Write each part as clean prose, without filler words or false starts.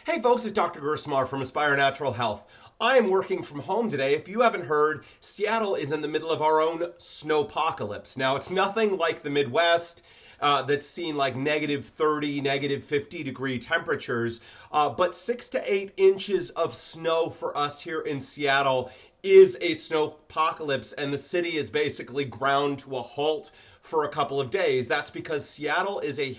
Hey folks, it's Dr. Gerstmar from Aspire Natural Health. I am working from home today. If you haven't heard, Seattle is in the middle of our own snowpocalypse. Now, it's nothing like the Midwest that's seen like negative 30, negative 50 degree temperatures, but 6 to 8 inches of snow for us here in Seattle is a snowpocalypse, and the city is basically ground to a halt for a couple of days. That's because Seattle is a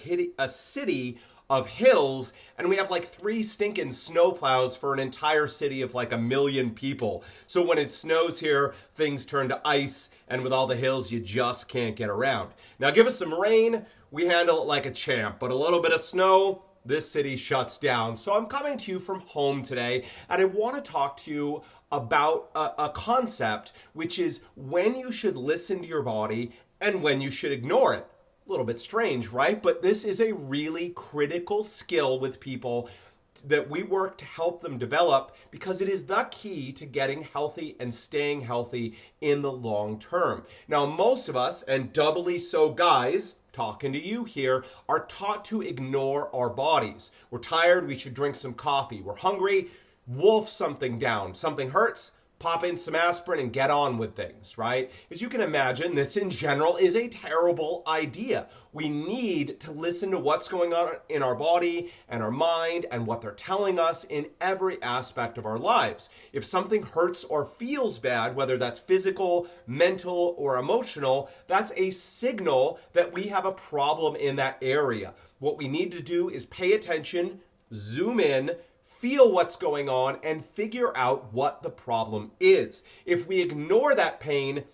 city of hills, and we have like 3 stinking snowplows for an entire city of like 1 million people. So when it snows here, things turn to ice, and with all the hills, you just can't get around. Now give us some rain, we handle it like a champ, but a little bit of snow, this city shuts down. So I'm coming to you from home today, and I want to talk to you about a concept, which is when you should listen to your body and when you should ignore it. A little bit strange, right? But this is a really critical skill with people that we work to help them develop, because it is the key to getting healthy and staying healthy in the long term. Now, most of us, and doubly so guys, talking to you here, are taught to ignore our bodies. We're tired, we should drink some coffee. We're hungry, wolf something down. Something hurts, pop in some aspirin and get on with things, right? As you can imagine, this in general is a terrible idea. We need to listen to what's going on in our body and our mind and what they're telling us in every aspect of our lives. If something hurts or feels bad, whether that's physical, mental, or emotional, that's a signal that we have a problem in that area. What we need to do is pay attention, zoom in, feel what's going on, and figure out what the problem is. If we ignore that pain,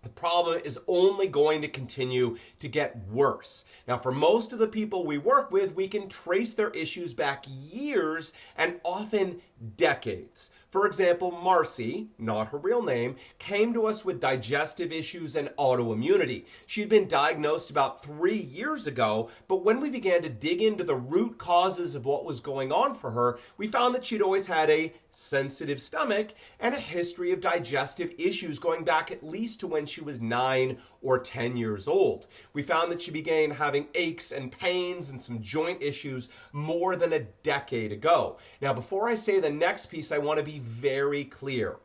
the problem is only going to continue to get worse. Now, for most of the people we work with, we can trace their issues back years and often decades. For example, Marcy, not her real name, came to us with digestive issues and autoimmunity. She'd been diagnosed about 3 years ago, but when we began to dig into the root causes of what was going on for her, we found that she'd always had a sensitive stomach and a history of digestive issues going back at least to when she was 9 or 10 years old. We found that she began having aches and pains and some joint issues more than a decade ago. Now, before I say the next piece, I want to be very clear.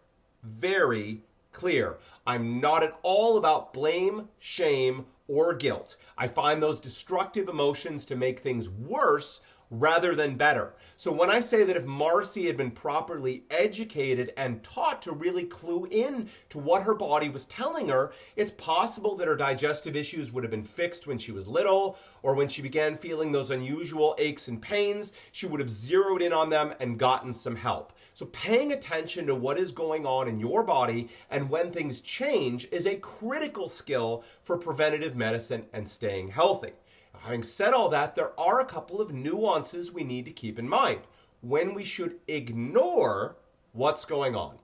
Very clear. I'm not at all about blame, shame, or guilt. I find those destructive emotions to make things worse rather than better. So when I say that if Marcy had been properly educated and taught to really clue in to what her body was telling her, it's possible that her digestive issues would have been fixed when she was little, or when she began feeling those unusual aches and pains, she would have zeroed in on them and gotten some help. So paying attention to what is going on in your body and when things change is a critical skill for preventative medicine and staying healthy. Having said all that, there are a couple of nuances we need to keep in mind when we should ignore what's going on.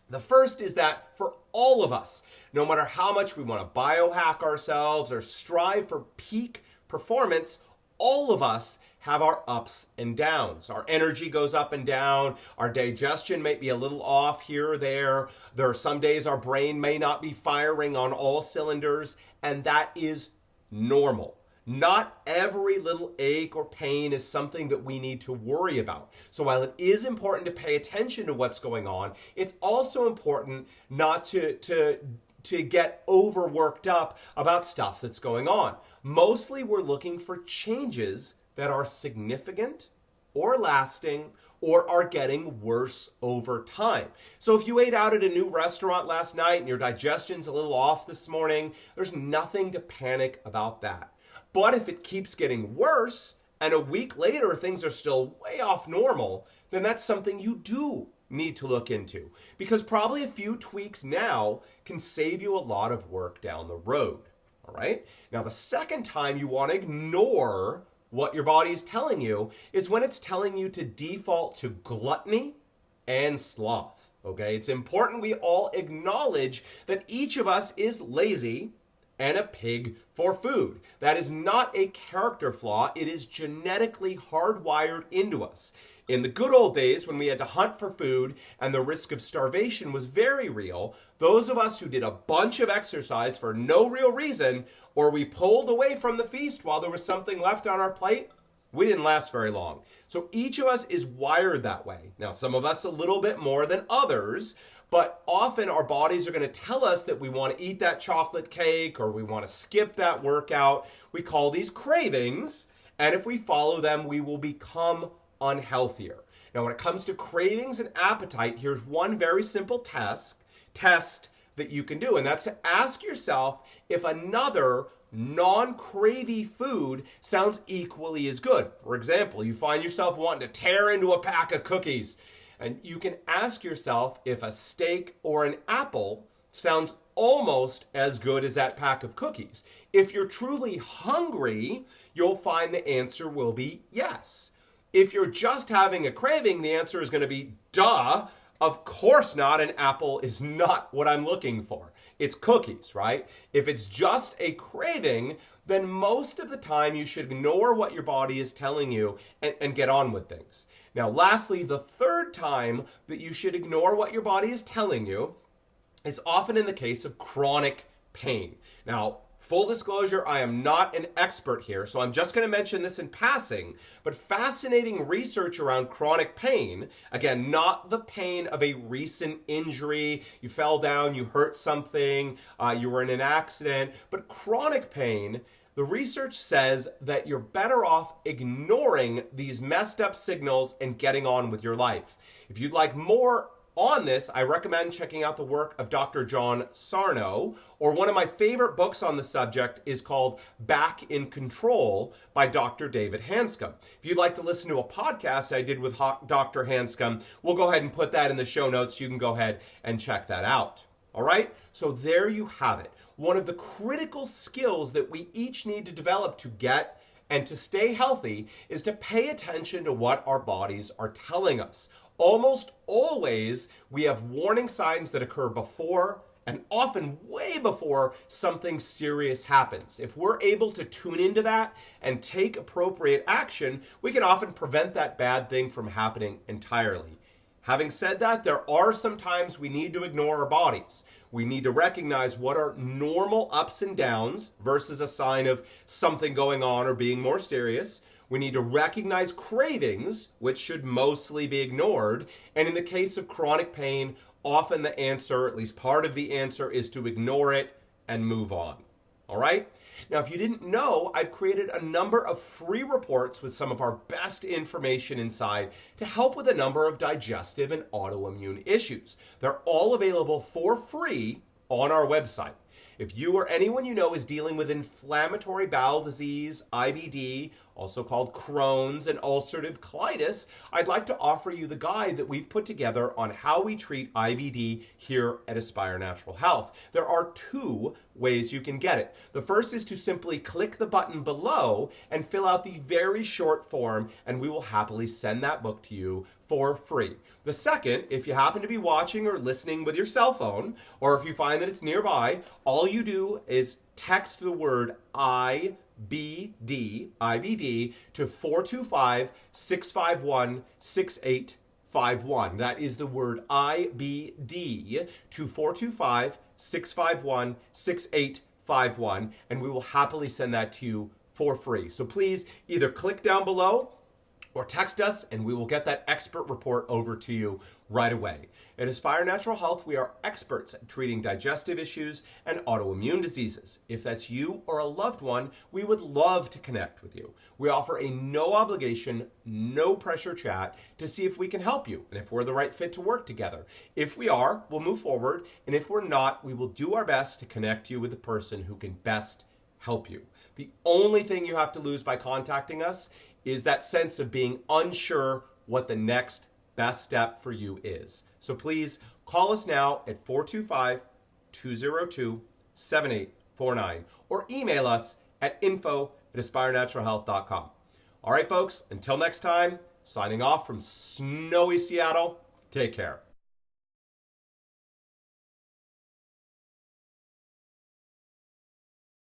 The first is that for all of us, no matter how much we want to biohack ourselves or strive for peak performance, all of us have our ups and downs. Our energy goes up and down. Our digestion may be a little off here or there. There are some days our brain may not be firing on all cylinders, and that is normal. Not every little ache or pain is something that we need to worry about. So while it is important to pay attention to what's going on, it's also important not to get overworked up about stuff that's going on. Mostly we're looking for changes that are significant or lasting or are getting worse over time. So if you ate out at a new restaurant last night and your digestion's a little off this morning, there's nothing to panic about that. But if it keeps getting worse and a week later things are still way off normal, then that's something you do need to look into, because probably a few tweaks now can save you a lot of work down the road. All right? Now, the second time you want to ignore what your body is telling you is when it's telling you to default to gluttony and sloth. Okay? It's important we all acknowledge that each of us is lazy and a pig for food. That is not a character flaw. It is genetically hardwired into us. In the good old days, when we had to hunt for food and the risk of starvation was very real, those of us who did a bunch of exercise for no real reason, or we pulled away from the feast while there was something left on our plate, We didn't last very long. So each of us is wired that way. Now, some of us a little bit more than others, but often our bodies are going to tell us that we want to eat that chocolate cake or we want to skip that workout. We call these cravings, and if we follow them, we will become unhealthier. Now, when it comes to cravings and appetite, here's one very simple test that you can do, and that's to ask yourself if another non-cravey food sounds equally as good. For example, you find yourself wanting to tear into a pack of cookies, and you can ask yourself if a steak or an apple sounds almost as good as that pack of cookies. If you're truly hungry, you'll find the answer will be yes. If you're just having a craving, the answer is going to be, duh, of course not, an apple is not what I'm looking for. It's cookies, right? If it's just a craving, then most of the time you should ignore what your body is telling you and get on with things. Now, lastly, the third time that you should ignore what your body is telling you is often in the case of chronic pain. Now, full disclosure, I am not an expert here, so I'm just going to mention this in passing, but fascinating research around chronic pain, again, not the pain of a recent injury, you fell down, you hurt something, you were in an accident, but chronic pain, the research says that you're better off ignoring these messed up signals and getting on with your life. If you'd like more on this, I recommend checking out the work of Dr. John Sarno, or one of my favorite books on the subject is called Back in Control by Dr. David Hanscom. If you'd like to listen to a podcast I did with Dr. Hanscom, we'll go ahead and put that in the show notes. You can go ahead and check that out. All right? So there you have it. One of the critical skills that we each need to develop to get and to stay healthy is to pay attention to what our bodies are telling us. Almost always, we have warning signs that occur before and often way before something serious happens. If we're able to tune into that and take appropriate action, we can often prevent that bad thing from happening entirely. Having said that, there are some times we need to ignore our bodies. We need to recognize what are normal ups and downs versus a sign of something going on or being more serious. We need to recognize cravings, which should mostly be ignored. And in the case of chronic pain, often the answer, at least part of the answer, is to ignore it and move on. All right? Now, if you didn't know, I've created a number of free reports with some of our best information inside to help with a number of digestive and autoimmune issues. They're all available for free on our website. If you or anyone you know is dealing with inflammatory bowel disease, IBD, also called Crohn's, and ulcerative colitis, I'd like to offer you the guide that we've put together on how we treat IBD here at Aspire Natural Health. There are two ways you can get it. The first is to simply click the button below and fill out the very short form, and we will happily send that book to you for free. The second, if you happen to be watching or listening with your cell phone, or if you find that it's nearby, all you do is text the word IBD to 425-651-6851. That is the word IBD to 425-651-6851, and we will happily send that to you for free. So please either click down below or text us, and we will get that expert report over to you right away. At Aspire Natural Health, we are experts at treating digestive issues and autoimmune diseases. If that's you or a loved one, we would love to connect with you. We offer a no obligation, no pressure chat to see if we can help you and if we're the right fit to work together. If we are, we'll move forward, and if we're not, we will do our best to connect you with the person who can best help you. The only thing you have to lose by contacting us is that sense of being unsure what the next best step for you is. So please call us now at 425-202-7849 or email us at info@aspirenaturalhealth.com. All right, folks, until next time, signing off from snowy Seattle, take care.